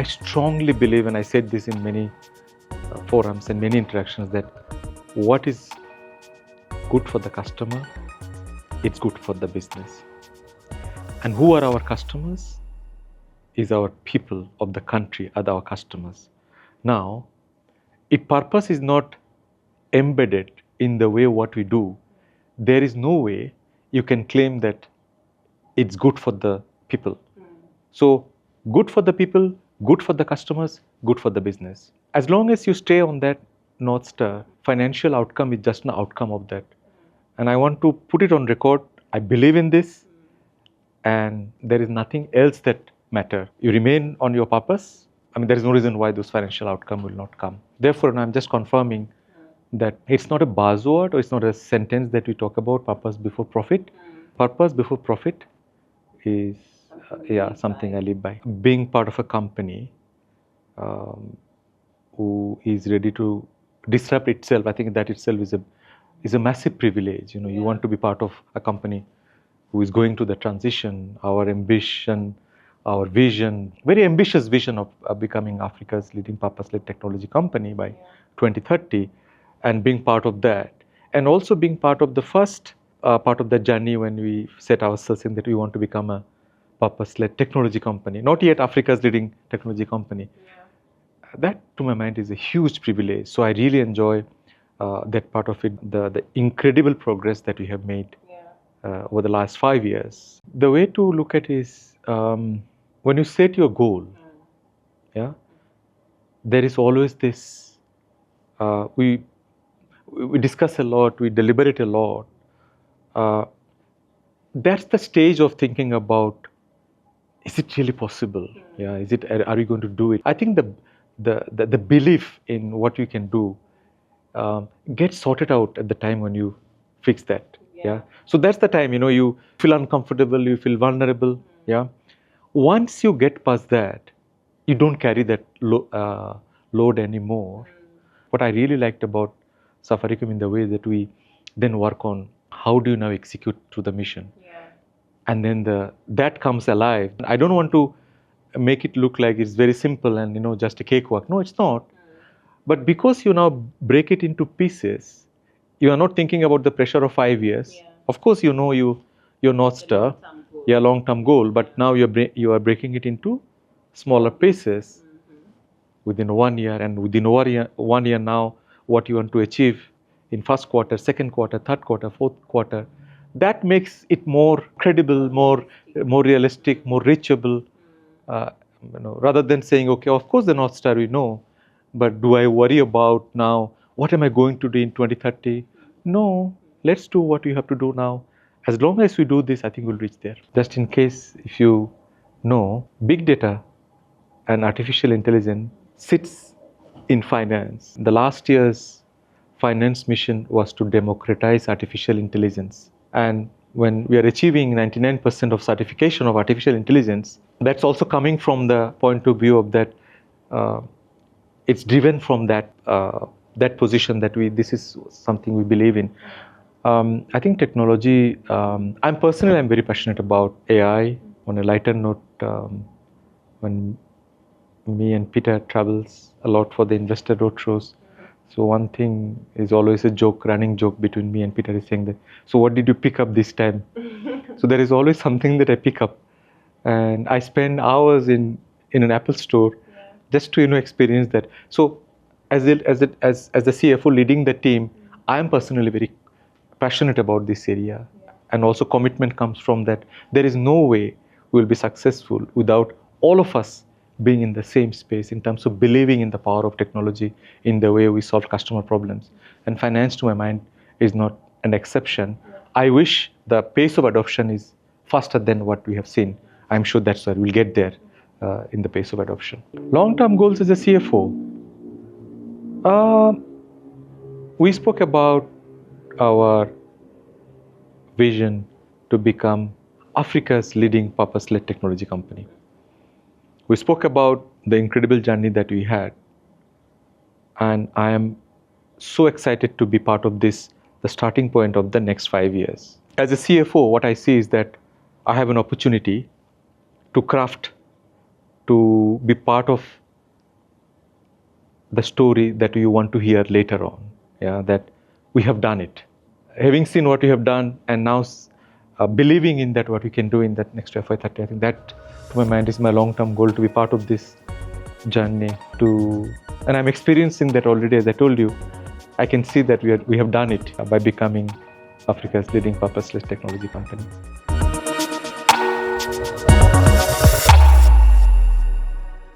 I strongly believe, and I said this in many forums and many interactions, that what is good for the customer, it's good for the business. And who are our customers? Is our people of the country are our customers. Now, if purpose is not embedded in the way what we do, there is no way you can claim that it's good for the people. So, good for the people, good for the customers, good for the business. As long as you stay on that North Star, financial outcome is just an outcome of that. And I want to put it on record. I believe in this, and there is nothing else that matter. You remain on your purpose. I mean, there is no reason why those financial outcome will not come. Therefore, I'm just confirming that it's not a buzzword or it's not a sentence that we talk about, purpose before profit. Purpose before profit is something I live by. Being part of a company who is ready to disrupt itself, I think that itself is a massive privilege. You know, you want to be part of a company who is going to the transition. Our ambition, our vision, very ambitious vision of becoming Africa's leading purpose-led technology company by 2030, and being part of that, and also being part of the first part of the journey when we set ourselves in that we want to become a purpose-led technology company, not yet Africa's leading technology company. That, to my mind, is a huge privilege. So I really enjoy that part of it, the incredible progress that we have made over the last 5 years. The way to look at it is when you set your goal, there is always this, we discuss a lot, we deliberate a lot. That's the stage of thinking about, is it really possible? Is it? Are we going to do it? I think the belief in what you can do gets sorted out at the time when you fix that. So that's the time, you feel uncomfortable, you feel vulnerable. Once you get past that, you don't carry that load anymore. What I really liked about Safaricom in the way that we then work on how do you now execute to the mission, and then that comes alive. I don't want to make it look like it's very simple and just a cakewalk. No, it's not. But because you now break it into pieces, you are not thinking about the pressure of 5 years. Of course, your North Star, long-term goal, but now you are breaking it into smaller pieces within 1 year, and within 1 year now, what you want to achieve in first quarter, second quarter, third quarter, fourth quarter. That makes it more credible, more realistic, more reachable. Rather than saying, okay, of course the North Star we know, but do I worry about now, what am I going to do in 2030? No, let's do what you have to do now. As long as we do this, I think we'll reach there. Just in case, if you know, big data and artificial intelligence sits in finance. The last year's finance mission was to democratize artificial intelligence. And when we are achieving 99% of certification of artificial intelligence, that's also coming from the point of view of that it's driven from that position that this is something we believe in. I think technology, I'm very passionate about AI. On a lighter note, when me and Peter travels a lot for the investor roadshows, so one thing is always a running joke between me and Peter is saying that, so what did you pick up this time? So there is always something that I pick up. And I spend hours in an Apple store just to experience that. So as the CFO leading the team, I am personally very passionate about this area, and also commitment comes from that. There is no way we will be successful without all of us being in the same space in terms of believing in the power of technology in the way we solve customer problems. And finance, to my mind, is not an exception. I wish the pace of adoption is faster than what we have seen. I'm sure that's where we'll get there in the pace of adoption. Long-term goals as a CFO. We spoke about our vision to become Africa's leading purpose-led technology company. We spoke about the incredible journey that we had, and I am so excited to be part of this, the starting point of the next 5 years. As a CFO, what I see is that I have an opportunity to to be part of the story that you want to hear later on. Yeah, that we have done it. Having seen what you have done, and now believing in that what we can do in that next FY30, I think that, to my mind, is my long-term goal, to be part of this journey. And I'm experiencing that already. As I told you, I can see that we have done it by becoming Africa's leading purpose-led technology company.